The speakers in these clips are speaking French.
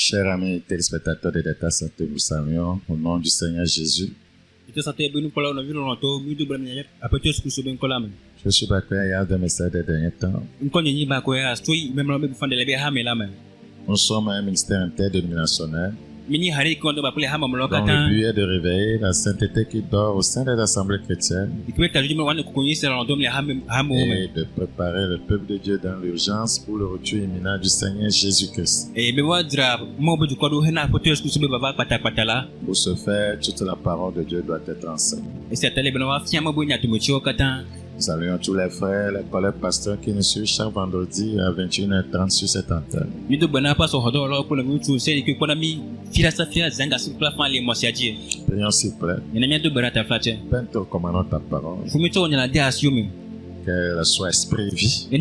Chers amis téléspectateurs de l'État Santé, vous saluons au nom du Seigneur Jésus. Je suis Bakoya de message des derniers temps. Nous sommes un ministère interdénominationnel dont le but est de réveiller la sainteté qui dort au sein des assemblées chrétiennes et de préparer le peuple de Dieu dans l'urgence pour le retour imminent du Seigneur Jésus-Christ. Pour ce faire, toute la parole de Dieu doit être enseignée. Nous saluons tous les frères, les collègues pasteurs qui nous suivent chaque vendredi à 21h30 sur cette antenne. Prions s'il vous plaît. Père, te recommandons ta parole. Qu'elle soit esprit vie et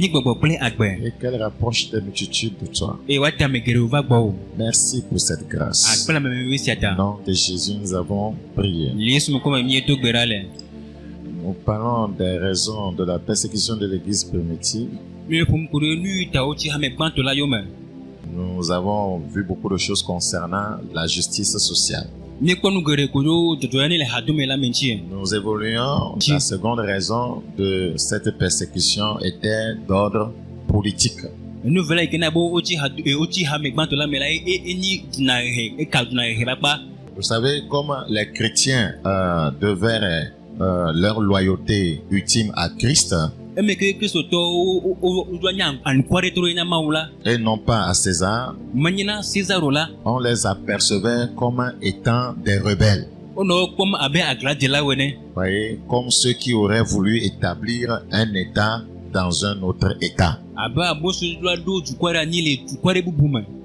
qu'elle rapproche des multitudes de toi. Merci pour cette grâce. Au nom de Jésus, nous avons prié. Nous parlons des raisons de la persécution de l'Église primitive. Nous avons vu beaucoup de choses concernant la justice sociale. Nous évoluons. La seconde raison de cette persécution était d'ordre politique. Vous savez, comme les chrétiens devaient leur loyauté ultime à Christ et non pas à César, on les apercevait comme étant des rebelles. Voyez, comme ceux qui auraient voulu établir un État dans un autre État.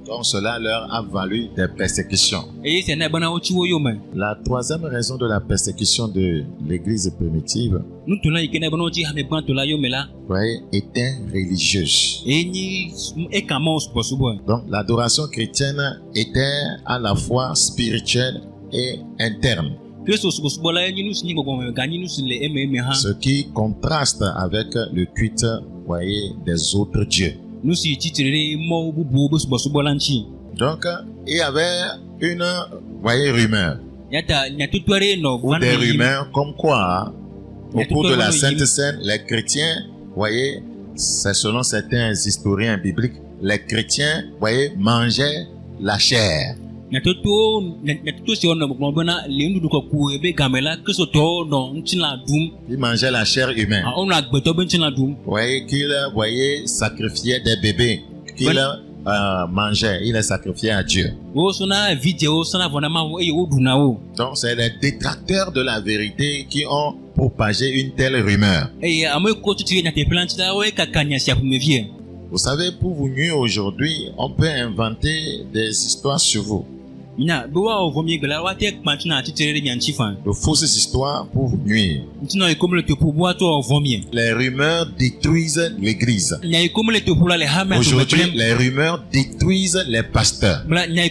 Donc cela leur a valu des persécutions. La troisième raison de la persécution de l'Église primitive, voyez, était religieuse. Donc l'adoration chrétienne était à la fois spirituelle et interne. Ce qui contraste avec le culte, voyez, des autres dieux. Donc, il y avait une, voyez, rumeur. Ou des rumeurs comme quoi, au cours de la Sainte Seine, les chrétiens, voyez, c'est selon certains historiens bibliques, les chrétiens, voyez, mangeaient la chair. Ils mangeaient la chair humaine. Voyez qu'ils, voyez, sacrifiaient des bébés qu'ils mangeaient. Ils les sacrifiaient à Dieu. Donc c'est les détracteurs de la vérité qui ont propagé une telle rumeur. Vous savez, pour vous nuire aujourd'hui, on peut inventer des histoires sur vous. De fausses histoires pour vous nuire. Les rumeurs détruisent l'Église. Aujourd'hui, les rumeurs détruisent les pasteurs. Les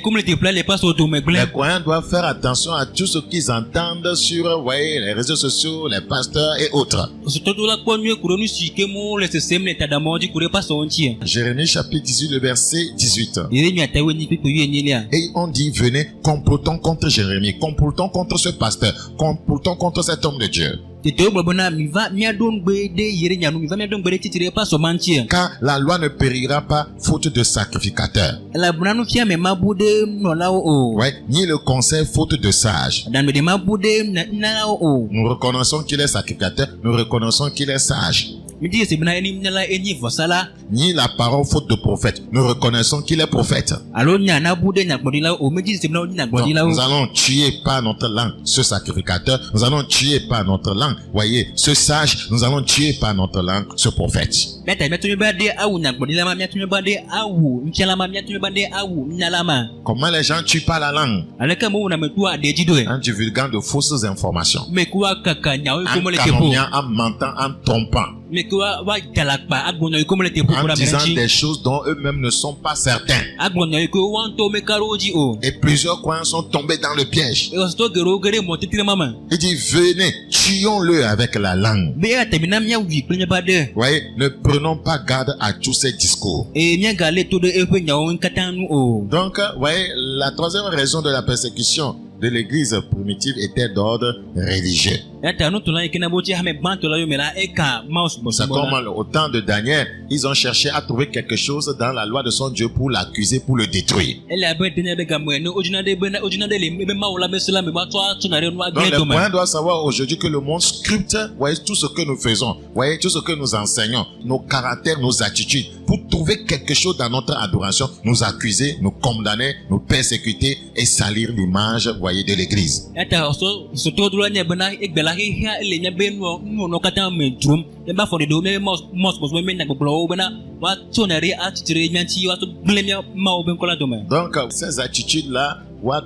croyants doivent faire attention à tout ce qu'ils entendent sur, voyez, les réseaux sociaux, les pasteurs et autres. Jérémie chapitre 18, le verset 18. Et on dit, venez, complotons contre Jérémie, complotons contre ce pasteur, complotons contre cet homme de Dieu. Car la loi ne périra pas faute de sacrificateur. Ouais, ni le conseil faute de sage. Nous reconnaissons qu'il est sacrificateur, nous reconnaissons qu'il est sage. Ni la parole faute de prophète, nous reconnaissons qu'il est prophète. Donc, nous allons tuer par notre langue ce sacrificateur, nous allons tuer par notre langue, voyez, ce sage, nous allons tuer par notre langue ce prophète. Comment les gens tuent par la langue? En divulguant de fausses informations, en calomniant, en mentant, en trompant, en disant des choses dont eux-mêmes ne sont pas certains. Et plusieurs croyants sont tombés dans le piège. Il dit, venez, tuons-le avec la langue. Voyez, ne prenons pas garde à tous ces discours. Donc, voyez, la troisième raison de la persécution de l'église primitive était d'ordre religieux. C'est comme au temps de Daniel, ils ont cherché à trouver quelque chose dans la loi de son Dieu pour l'accuser, pour le détruire. Donc le point doit savoir aujourd'hui que le monde scripte, voyez, tout ce que nous faisons, voyez, tout ce que nous enseignons, nos caractères, nos attitudes, pour trouver quelque chose dans notre adoration, nous accuser, nous condamner, nous persécuter et salir l'image, voyez, de l'église. Donc, ces attitudes-là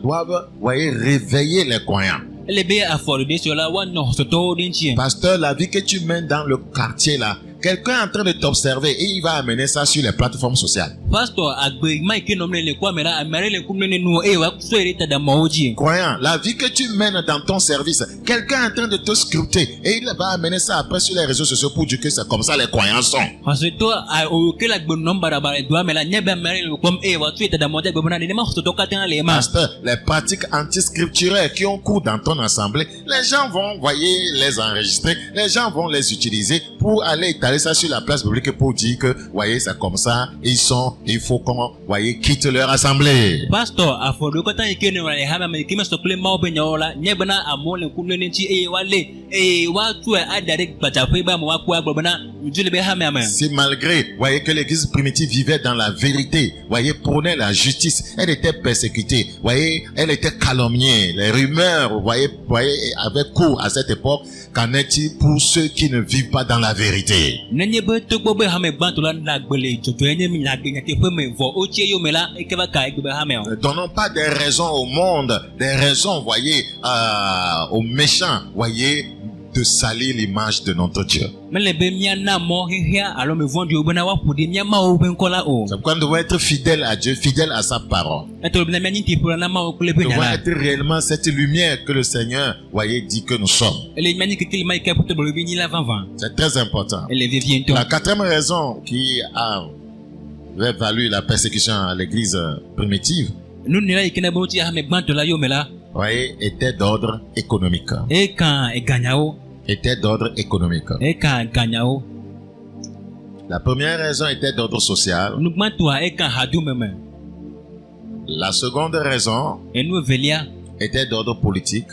doivent, voyez, réveiller les croyants. Pasteur, la vie que tu mènes dans le quartier là, quelqu'un est en train de t'observer et il va amener ça sur les plateformes sociales. Croyant, la vie que tu mènes dans ton service, quelqu'un est en train de te scruter et il va amener ça après sur les réseaux sociaux pour dire que c'est comme ça les croyants sont. Pasteur, les pratiques anti-scripturaires qui ont cours dans ton assemblée, les gens vont, voyez, les enregistrer, les gens vont les utiliser pour aller étaler ça sur la place publique pour dire que, voyez, c'est comme ça, il faut qu'on, voyez, quitte leur assemblée. Pasteur, si malgré, voyez, que l'église primitive vivait dans la vérité, voyez, prônait la justice, elle était persécutée, voyez, elle était calomniée, les rumeurs, voyez, avaient cours à cette époque. Qu'en est-il pour ceux qui ne vivent pas dans la vérité? Ne donnons pas des raisons au monde, des raisons, voyez, aux méchants, voyez, de salir l'image de notre Dieu. C'est pourquoi nous devons être fidèles à Dieu, fidèles à sa parole. Nous devons être réellement cette lumière que le Seigneur, voyez, dit que nous sommes. C'est très important. La quatrième raison qui avait valu la persécution à l'église primitive, voyez, était d'ordre économique. Était d'ordre économique. La première raison était d'ordre social. La seconde raison était d'ordre politique.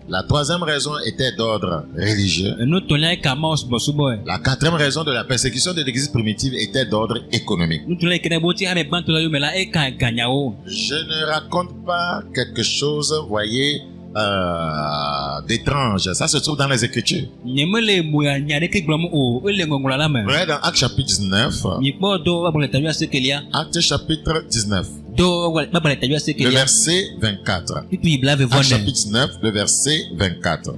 La troisième raison était d'ordre religieux. La quatrième raison de la persécution de l'église primitive était d'ordre économique. Je ne raconte pas quelque chose, voyez, d'étrange. Ça se trouve dans les Écritures. Regardez dans Actes chapitre 19. Actes chapitre 19. Le verset 24. Actes chapitre 19, le verset 24.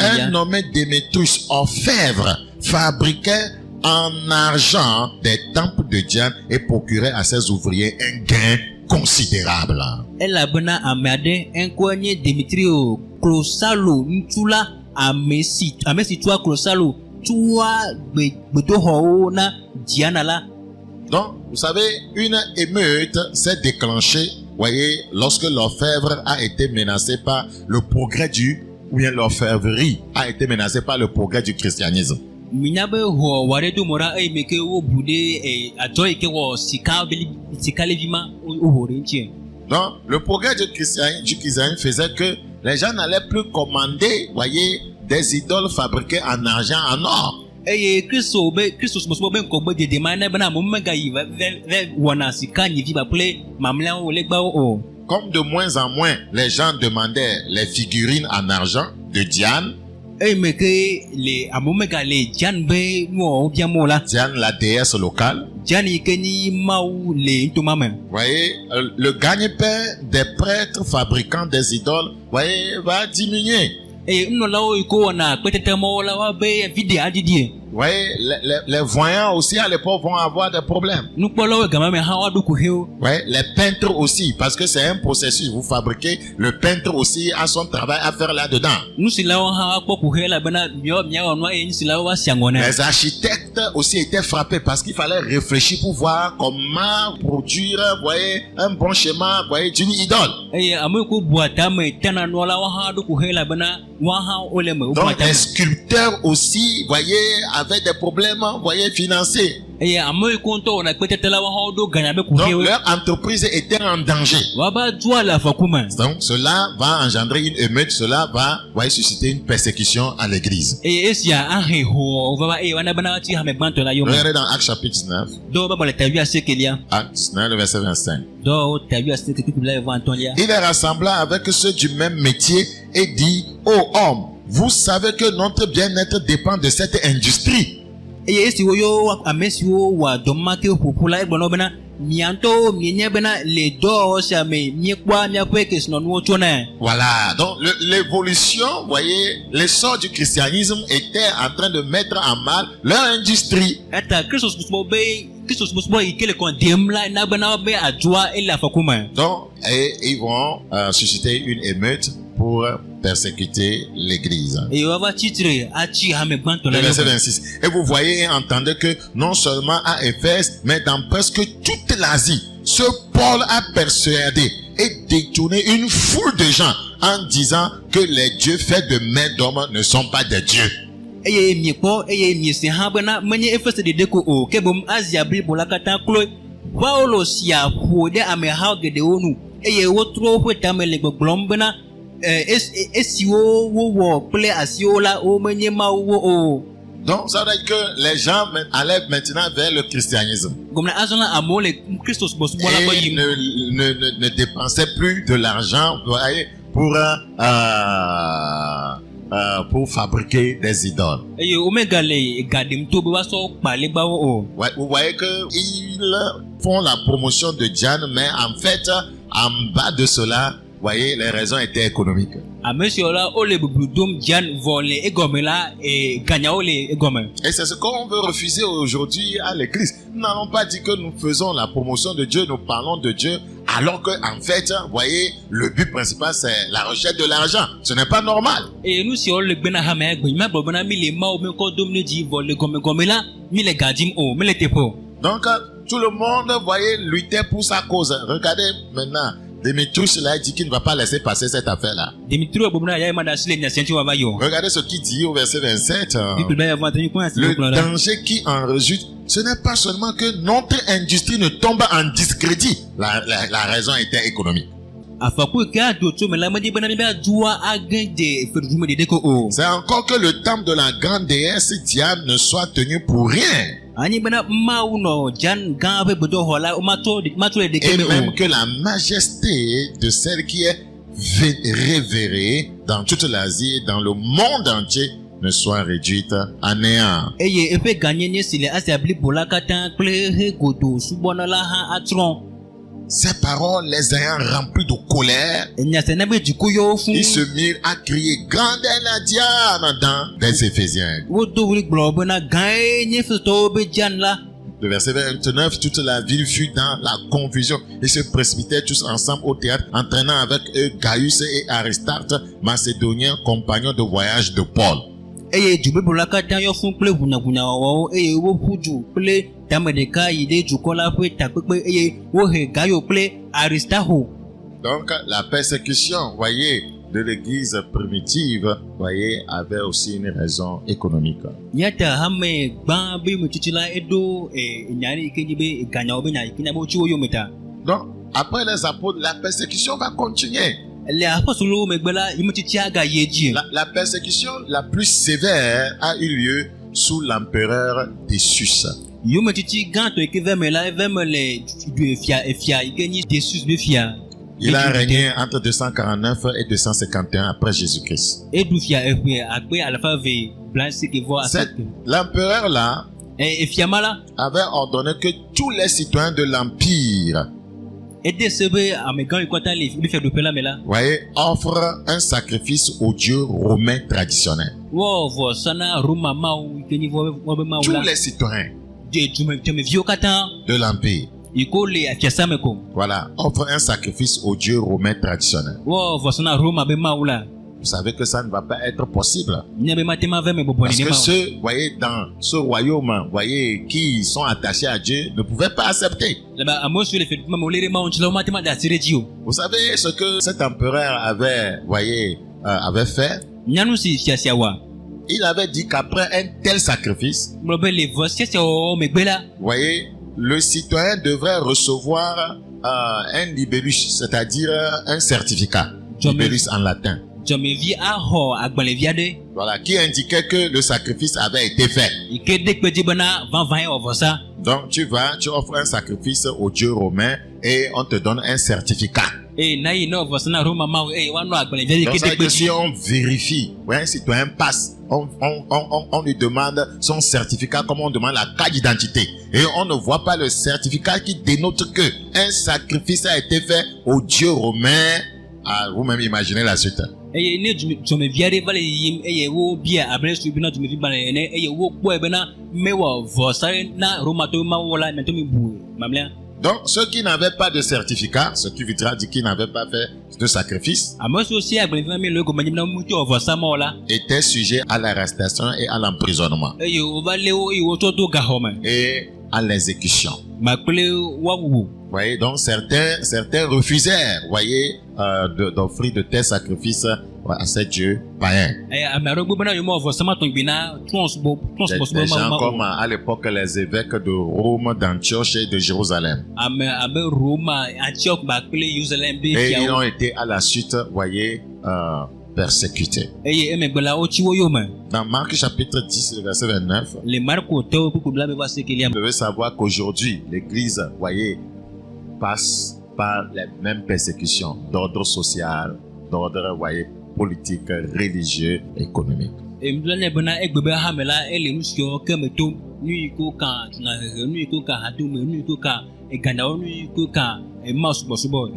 Un nommé Démétrius, orfèvre, fabriquait en argent des temples de Diane et procurait à ses ouvriers un gain considérable. Donc, vous savez, une émeute s'est déclenchée, voyez, lorsque l'orfèvre a été menacé par le progrès ou bien l'orfèvrerie a été menacée par le progrès du christianisme. Donc, le progrès du christianisme faisait que les gens n'allaient plus commander, voyez, des idoles fabriquées en argent, en or. Comme de moins en moins les gens demandaient les figurines en argent de Diane. Diane, la déesse locale. Voyez, le gagne-pain des prêtres fabricants des idoles, voyez, va diminuer. voyez, les voyants aussi à l'époque vont avoir des problèmes. Ouais, les peintres aussi, parce que c'est un processus. Vous fabriquez, le peintre aussi a son travail à faire là-dedans. Les architectes aussi étaient frappés parce qu'il fallait réfléchir pour voir comment produire, voyez, un bon schéma, voyez, d'une idole. Donc les sculpteurs aussi, voyez, avaient des problèmes, voyez, financiers. Donc leur entreprise était en danger. Donc cela va engendrer une émeute, cela va, voyez, susciter une persécution à l'église. Regardez dans Actes chapitre 19. Actes 19, le verset 25. Il les rassembla avec ceux du même métier et dit: ô homme, vous savez que notre bien-être dépend de cette industrie. Voilà, donc l'évolution, voyez, l'essor du christianisme était en train de mettre en mal leur industrie. Donc, et ils vont susciter une émeute pour persécuter l'église. Le verset 26. Et vous voyez et entendez que non seulement à Éphèse, mais dans presque toute l'Asie, ce Paul a persuadé et détourné une foule de gens en disant que les dieux faits de main d'homme ne sont pas des dieux. Donc ça veut dire que les gens allaient maintenant vers le christianisme et ne dépensaient plus de l'argent pour fabriquer des idoles. Vous voyez qu'ils font la promotion de Diane, mais en fait, en bas de cela, vous voyez, les raisons étaient économiques. Et c'est ce qu'on veut refuser aujourd'hui à l'église. Nous n'allons pas dire que nous faisons la promotion de Dieu, nous parlons de Dieu, alors que en fait, vous voyez, le but principal c'est la recherche de l'argent. Ce n'est pas normal. Donc, tout le monde, vous voyez, luttait pour sa cause. Regardez maintenant. Démétrius là dit qu'il ne va pas laisser passer cette affaire-là. Regardez ce qu'il dit au verset 27. Le danger qui en résulte, ce n'est pas seulement que notre industrie ne tombe en discrédit. La raison était économique. C'est encore que le temple de la grande déesse Diane ne soit tenu pour rien. Et même que la majesté de celle qui est révérée dans toute l'Asie et dans le monde entier ne soit réduite à néant. Ces paroles les ayant remplis de colère, ils se mirent à crier: grande est la Diane dans les Éphésiens. Le verset 29, toute la ville fut dans la confusion. Ils se précipitaient tous ensemble au théâtre, entraînant avec eux Gaius et Aristarque, macédoniens, compagnons de voyage de Paul. Donc la persécution, voyez, de l'église primitive, voyez, avait aussi une raison économique. Donc après les apôtres, la persécution va continuer. La persécution la plus sévère a eu lieu sous l'empereur Décius. Il a régné entre 249 et 251 après Jésus-Christ. L'empereur là avait ordonné que tous les citoyens de l'empire, voyez, offrent un sacrifice au dieu romain traditionnel. Tous les citoyens de l'Empire, voilà, offrent un sacrifice au dieu romain traditionnel. Vous savez que ça ne va pas être possible. Parce que ceux, voyez, dans ce royaume, voyez, qui sont attachés à Dieu, ne pouvaient pas accepter. Vous savez ce que cet empereur avait, voyez, avait fait? Il avait dit qu'après un tel sacrifice, voyez, le citoyen devrait recevoir un libellus, c'est-à-dire un certificat. Libellus en latin. Voilà, qui indiquait que le sacrifice avait été fait. Donc tu offres un sacrifice au dieu romain et on te donne un certificat. Donc ça veut dire que si on vérifie, un citoyen passe, on lui demande son certificat comme on demande la carte d'identité. Et on ne voit pas le certificat qui dénote que un sacrifice a été fait au dieu romain. Ah, vous-même imaginez la suite. Donc, ceux qui n'avaient pas de certificat, ce qui voudra dire qu'ils n'avaient pas fait de sacrifice, étaient sujets à l'arrestation et à l'emprisonnement et à l'exécution. Voyez, donc certains refusèrent, voyez, d'offrir de tels sacrifices à ces dieux païens. Des gens comme à l'époque les évêques de Rome, d'Antioche et de Jérusalem. Et ils ont été à la suite, voyez, persécutés. Dans Marc chapitre 10, verset 29, vous devez savoir qu'aujourd'hui, l'Église, voyez, passe par les mêmes persécutions d'ordre social, d'ordre, voyez, politique, religieux, économique. Il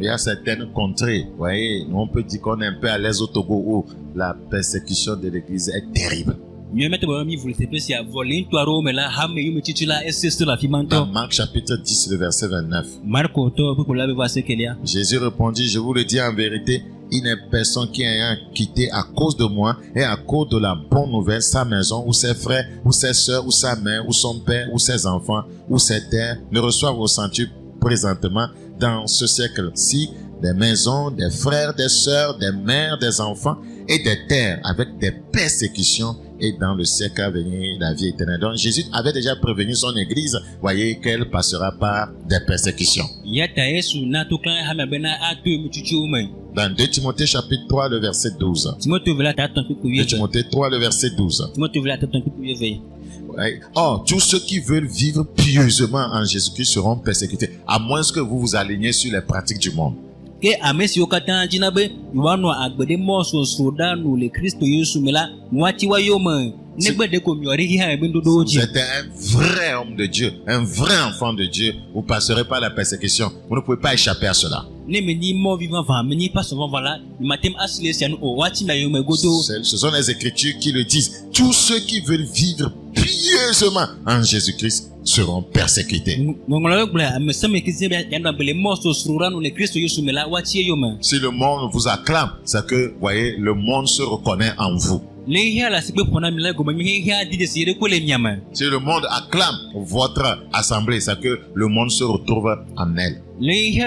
y a certaines contrées, voyez, on peut dire qu'on est un peu à l'aise au Togo où la persécution de l'Église est terrible. Dans Marc chapitre 10, le verset 29, Jésus répondit, je vous le dis en vérité, il n'est personne qui ayant quitté à cause de moi et à cause de la bonne nouvelle sa maison ou ses frères ou ses sœurs ou sa mère ou son père ou ses enfants ou ses terres ne reçoivent au centuple présentement dans ce siècle-ci des maisons, des frères, des sœurs, des mères, des enfants et des terres avec des persécutions et dans le siècle à venir la vie éternelle. Donc Jésus avait déjà prévenu son église, voyez qu'elle passera par des persécutions. Dans 2 Timothée chapitre 3 le verset 12. 2 Timothée 3 le verset 12. Or, tous ceux qui veulent vivre pieusement en Jésus-Christ seront persécutés, à moins que vous vous aligniez sur les pratiques du monde. Vous êtes un vrai homme de Dieu, un vrai enfant de Dieu. Vous passerez par la persécution. Vous ne pouvez pas échapper à cela. Ce sont les Écritures qui le disent. Tous ceux qui veulent vivre pieusement en Jésus-Christ seront persécutés. Si le monde vous acclame, c'est que, voyez, le monde se reconnaît en vous. Si le monde acclame votre assemblée, c'est que le monde se retrouve en elle. Voyez,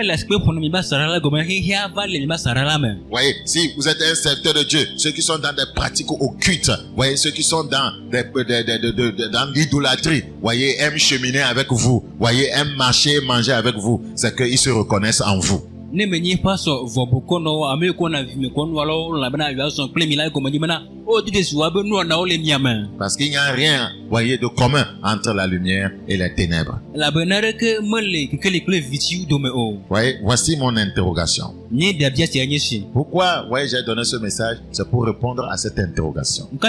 si vous êtes un serviteur de Dieu, ceux qui sont dans des pratiques occultes, voyez, ceux qui sont dans l'idolâtrie, voyez, aiment cheminer avec vous, voyez, aiment marcher et manger avec vous, c'est qu'ils se reconnaissent en vous. Parce qu'il n'y a rien, voyez, de commun entre la lumière et les ténèbres. Voyez, voici mon interrogation. Pourquoi, voyez, j'ai donné ce message? C'est pour répondre à cette interrogation. Le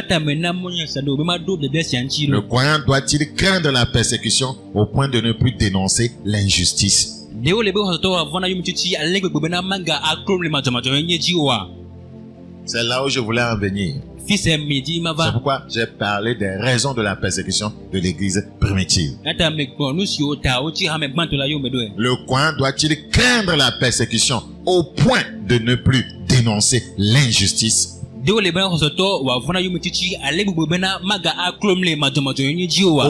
croyant doit-il craindre la persécution au point de ne plus dénoncer l'injustice? C'est là où je voulais en venir. C'est pourquoi j'ai parlé des raisons de la persécution de l'église primitive. Le croyant doit-il craindre la persécution au point de ne plus dénoncer l'injustice? Au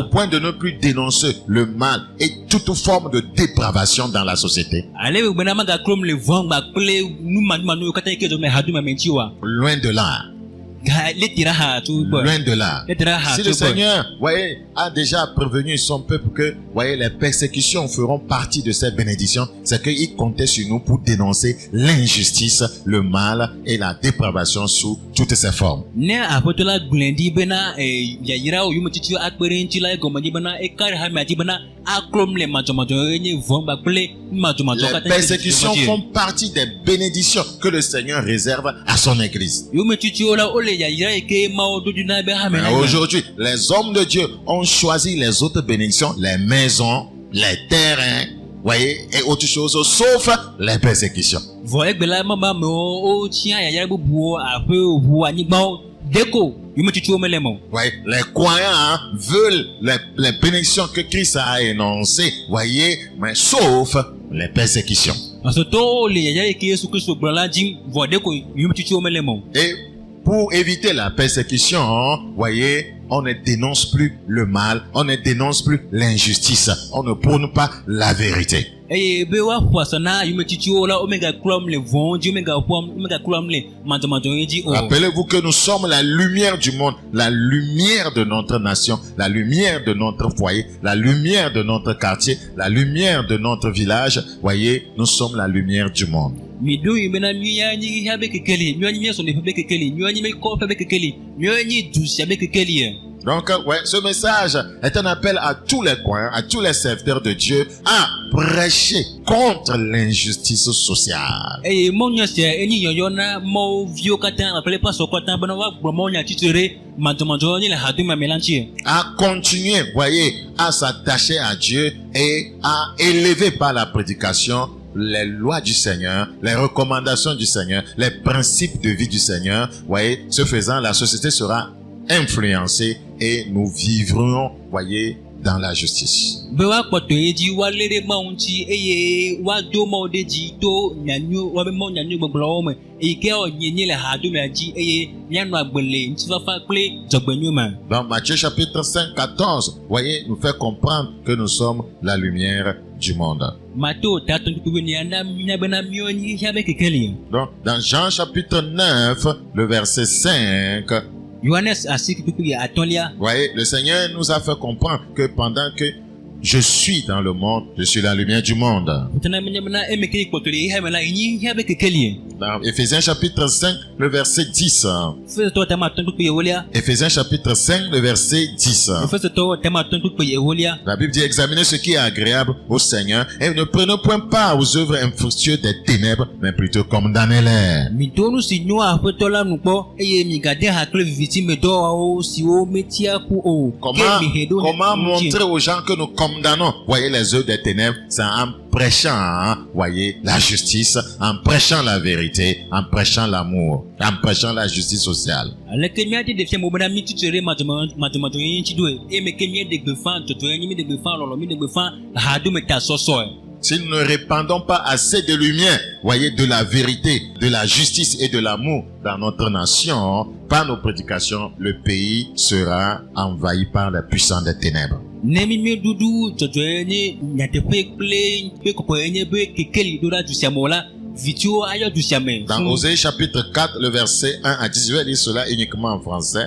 point de ne plus dénoncer le mal et toute forme de dépravation dans la société. Loin de là. Loin de là. Si le Seigneur, a déjà prévenu son peuple que, les persécutions feront partie de cette bénédiction, c'est qu'il comptait sur nous pour dénoncer l'injustice, le mal et la dépravation sous toutes ses formes. Les persécutions font partie des bénédictions que le Seigneur réserve à son Église. Aujourd'hui, les hommes de Dieu ont choisi les autres bénédictions, les maisons, les terrains, et autre chose, sauf les persécutions. Les croyants veulent les bénédictions que Christ a énoncées, mais sauf les persécutions. Et pour éviter la persécution, on ne dénonce plus le mal, on ne dénonce plus l'injustice, on ne prône pas la vérité. Rappelez-vous que nous sommes la lumière du monde, la lumière de notre nation, la lumière de notre foyer, la lumière de notre quartier, la lumière de notre village. Nous sommes la lumière du monde. Donc, ce message est un appel à tous les croyants, à tous les serviteurs de Dieu à prêcher contre l'injustice sociale. À continuer, à s'attacher à Dieu et à élever par la prédication les lois du Seigneur, les recommandations du Seigneur, les principes de vie du Seigneur. Ce faisant, la société sera influencés et nous vivrons, dans la justice. Dans Matthieu chapitre 5, 14, nous fait comprendre que nous sommes la lumière du monde. Donc, dans Jean chapitre 9, le verset 5, le Seigneur nous a fait comprendre que pendant que je suis dans le monde, je suis la lumière du monde. Dans Éphésiens chapitre 5, le verset 10. Éphésiens chapitre 5, le verset 10. La Bible dit: examinez ce qui est agréable au Seigneur et ne prenez point part aux œuvres infructueuses des ténèbres, mais plutôt condamnez-les. Comment montrer aux gens que nous condamnons, les œuvres des ténèbres? C'est en prêchant, la justice, en prêchant la vérité, en prêchant l'amour, en prêchant la justice sociale. Si nous ne répandons pas assez de lumière, de la vérité, de la justice et de l'amour dans notre nation, par nos prédications, le pays sera envahi par la puissance des ténèbres. Dans Osée chapitre 4, le verset 1 à 18, il dit cela uniquement en français.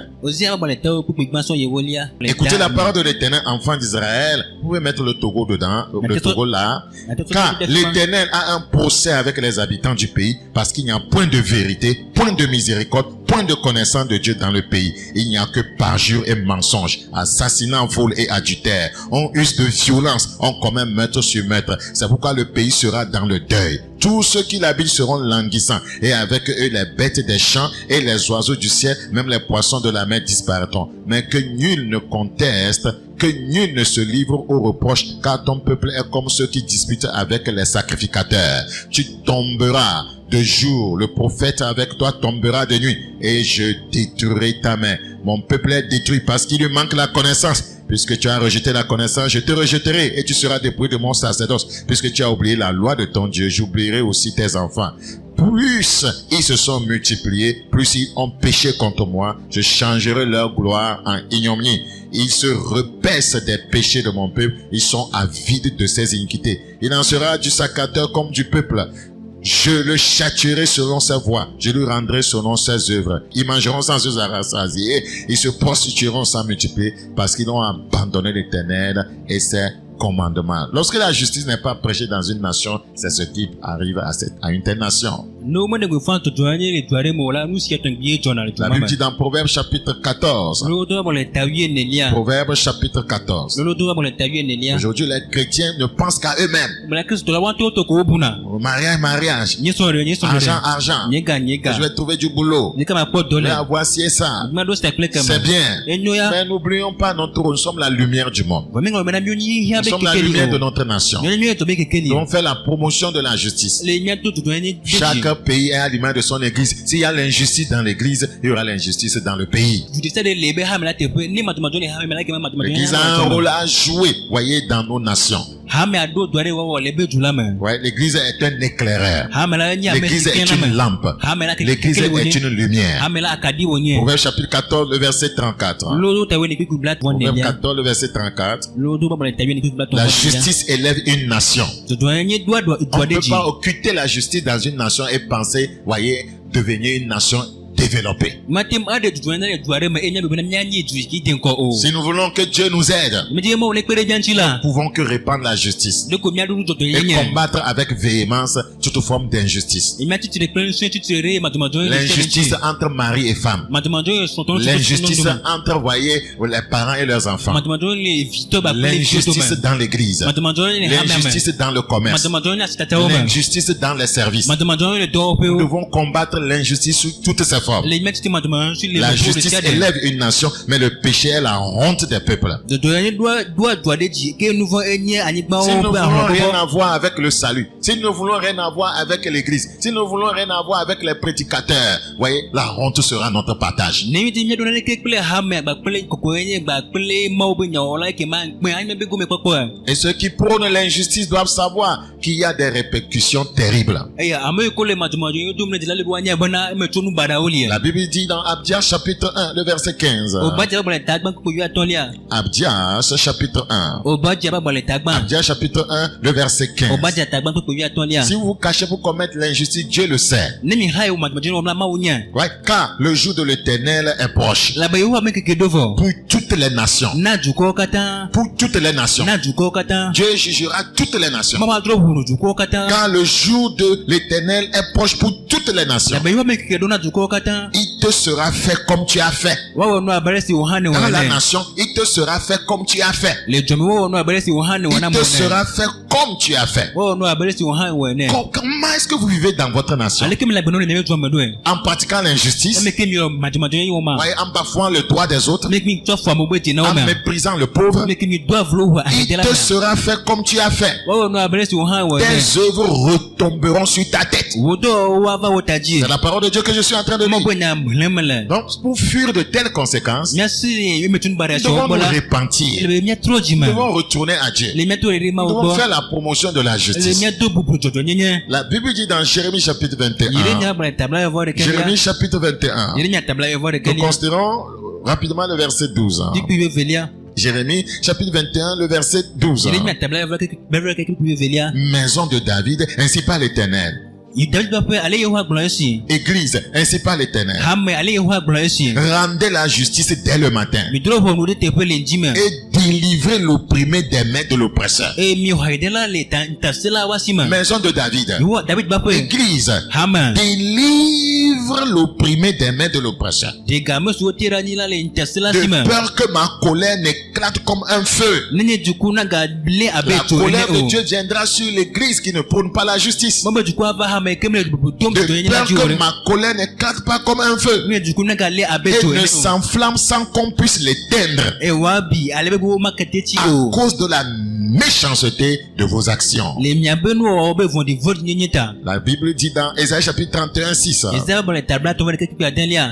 Écoutez la parole de l'Éternel, enfants d'Israël. Vous pouvez mettre le Togo dedans, le Togo là. Car l'Éternel a un procès avec les habitants du pays, parce qu'il n'y a point de vérité, point de miséricorde, point de connaissance de Dieu dans le pays. Il n'y a que parjure et mensonge, assassinat, vol et adultère. On use de violence, on commet meurtre sur meurtre. C'est pourquoi le pays sera dans le deuil. Tous ceux qui l'habitent seront languissants, et avec eux les bêtes des champs et les oiseaux du ciel, même les poissons de la mer disparaîtront. Mais que nul ne conteste, que nul ne se livre aux reproches, car ton peuple est comme ceux qui disputent avec les sacrificateurs. Tu tomberas de jour, le prophète avec toi tombera de nuit, et je détruirai ta main. Mon peuple est détruit parce qu'il lui manque la connaissance. Puisque tu as rejeté la connaissance, je te rejetterai et tu seras dépouillé de mon sacerdoce. Puisque tu as oublié la loi de ton Dieu, j'oublierai aussi tes enfants. Plus ils se sont multipliés, plus ils ont péché contre moi, je changerai leur gloire en ignominie. Ils se repaissent des péchés de mon peuple, ils sont avides de ses iniquités. Il en sera du saccadeur comme du peuple. Je le châtierai selon sa voie. Je lui rendrai selon ses œuvres. Ils mangeront sans se rassasier. Ils se prostitueront sans multiplier parce qu'ils ont abandonné l'Éternel et ses commandements. Lorsque la justice n'est pas prêchée dans une nation, c'est ce qui arrive à une telle nation. La Bible dit dans Proverbes chapitre 14. Proverbes chapitre 14. Aujourd'hui, les chrétiens ne pensent qu'à eux-mêmes. Mariage. Argent. Je vais trouver du boulot. Je vais avoir ci et ça. C'est bien. Mais n'oublions pas notre rôle. Nous sommes la lumière du monde. Nous sommes la lumière de notre nation. Nous on fait la promotion de la justice. Chaque pays est à l'image de son église. S'il y a l'injustice dans l'église, il y aura l'injustice dans le pays. L'église a un rôle à jouer, voyez, dans nos nations. Ouais, l'église est un éclaireur. L'église est une lampe. L'église est une lumière. Proverbe chapitre 14, le verset 34. Proverbe 14, le verset 34. La justice élève une nation. On ne peut pas occulter la justice dans une nation et penser, voyez, devenir une nation développée. Si nous voulons que Dieu nous aide, nous ne pouvons que répandre la justice et combattre avec véhémence toute forme d'injustice. L'injustice entre mari et femme. L'injustice entre, voyez, les parents et leurs enfants. L'injustice dans l'église. L'injustice dans le commerce. L'injustice dans les services. Nous devons combattre l'injustice sous toutes ses formes. La justice élève une nation, mais le péché est la honte des peuples. Si nous ne voulons rien avoir avec le salut, si nous ne voulons rien avoir avec l'église, si nous ne voulons rien avoir avec les prédicateurs, voyez, la honte sera notre partage. Et ceux qui prônent l'injustice doivent savoir qu'il y a des répercussions terribles. La Bible dit dans Abdias chapitre 1, le verset 15. Abdias chapitre 1. Abdias chapitre 1, le verset 15. Si vous vous cachez pour commettre l'injustice, Dieu le sait. Ouais, car le jour de l'Éternel est proche. Pour toutes les nations. Pour toutes les nations. Dieu jugera toutes les nations. Car le jour de l'Éternel est proche pour toutes les nations. Il te sera fait comme tu as fait. Dans la nation, il te sera fait comme tu as fait. Il te sera fait comme tu as fait. Comment est-ce que vous vivez dans votre nation? En pratiquant l'injustice, en bafouant le droit des autres, en méprisant le pauvre, il te sera fait comme tu as fait. Tes œuvres retomberont sur ta tête. C'est la parole de Dieu que je suis en train de dire. Donc, pour fuir de telles conséquences, nous devons nous repentir. Nous devons retourner à Dieu. Nous devons faire la promotion de la justice. La Bible dit dans Jérémie chapitre 21. Jérémie chapitre 21. Nous considérons rapidement le verset 12. Jérémie chapitre 21, le verset 12. Maison de David, ainsi par l'Éternel. Église, ainsi par l'Éternel. Rendez la justice dès le matin. Et délivrez l'opprimé des mains de l'oppresseur. Maison de David. Église, délivre l'opprimé des mains de l'oppresseur. De peur que ma colère n'éclate comme un feu. La colère de Dieu viendra sur l'église qui ne prône pas la justice. De peur que ma colère n'éclate pas comme un feu et ne s'enflamme sans qu'on puisse l'éteindre à cause de la méchanceté de vos actions. La Bible dit dans Ésaïe chapitre 31, 6.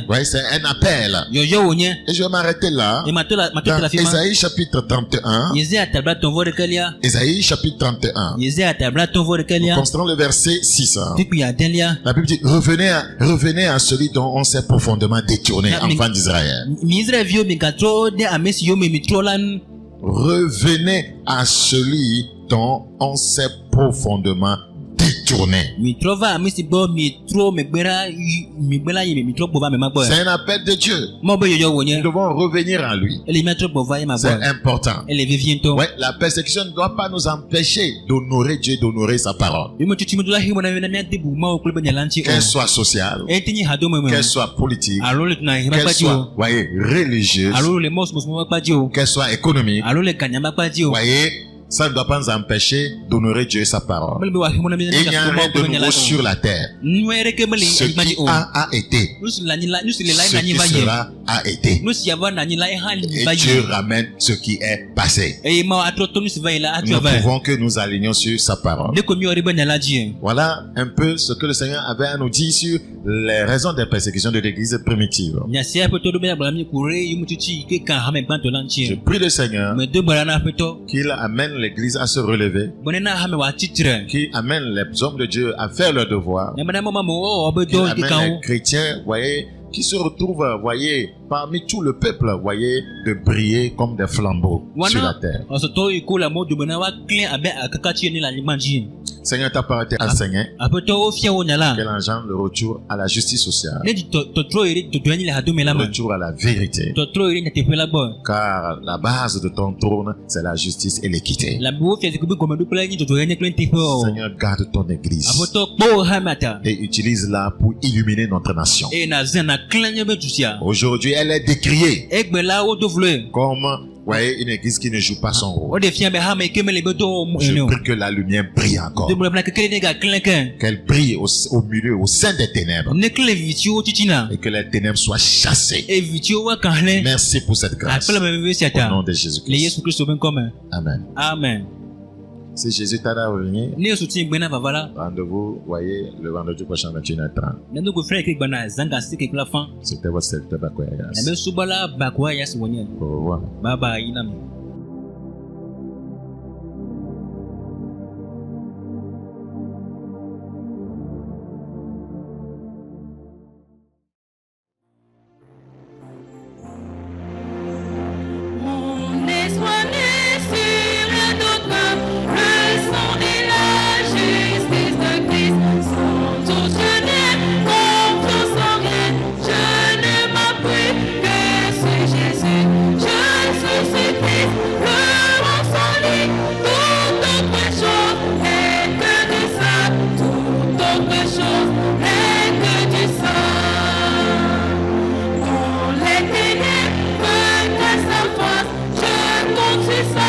Ouais, c'est un appel. Et je vais m'arrêter là. Dans Ésaïe chapitre 31. Ésaïe chapitre 31. Nous constatons le verset 6. La Bible dit, revenez à celui dont on s'est profondément détourné, enfants d'Israël. Revenez à celui dont on s'est profondément détourné. C'est un appel de Dieu. Nous devons revenir à lui. C'est important. Ouais, la persécution ne doit pas nous empêcher d'honorer Dieu, d'honorer sa parole. Qu'elle soit sociale, qu'elle soit politique, qu'elle soit, voyez, religieuse, qu'elle soit économique, voyez, ça ne doit pas nous empêcher d'honorer Dieu et sa parole. Il n'y a rien de nouveau sur la terre. Ce qui a été. Ce qui sera a été. Et Dieu ramène ce qui est passé. Nous prouvons que nous alignons sur sa parole. Voilà un peu ce que le Seigneur avait à nous dire sur les raisons des persécutions de l'église primitive. Je prie le Seigneur qu'il amène l'église à se relever, qu'il amène les hommes de Dieu à faire leur devoir, qu'il amène les chrétiens, voyez, qui se retrouvent, voyez, parmi tout le peuple, voyez, de briller comme des flambeaux sur la terre. Seigneur, ta parole est enseignée. Qu'elle engendre le retour à la justice sociale. Le retour à la vérité. Car la base de ton trône, c'est la justice et l'équité. Seigneur, garde ton église. Et utilise-la pour illuminer notre nation. Aujourd'hui, elle est décriée comme, voyez, une église qui ne joue pas son rôle. Je prie que la lumière brille encore. Qu'elle brille au milieu, au sein des ténèbres. Et que les ténèbres soient chassées. Merci pour cette grâce. Au nom de Jésus-Christ. Amen. Amen. Si Jésus t'a à revenir, rendez-vous, voyez, le vendredi prochain à 21h30. C'était votre serviteur Bakoya Yas. Au revoir. Bye bye. C'est ça.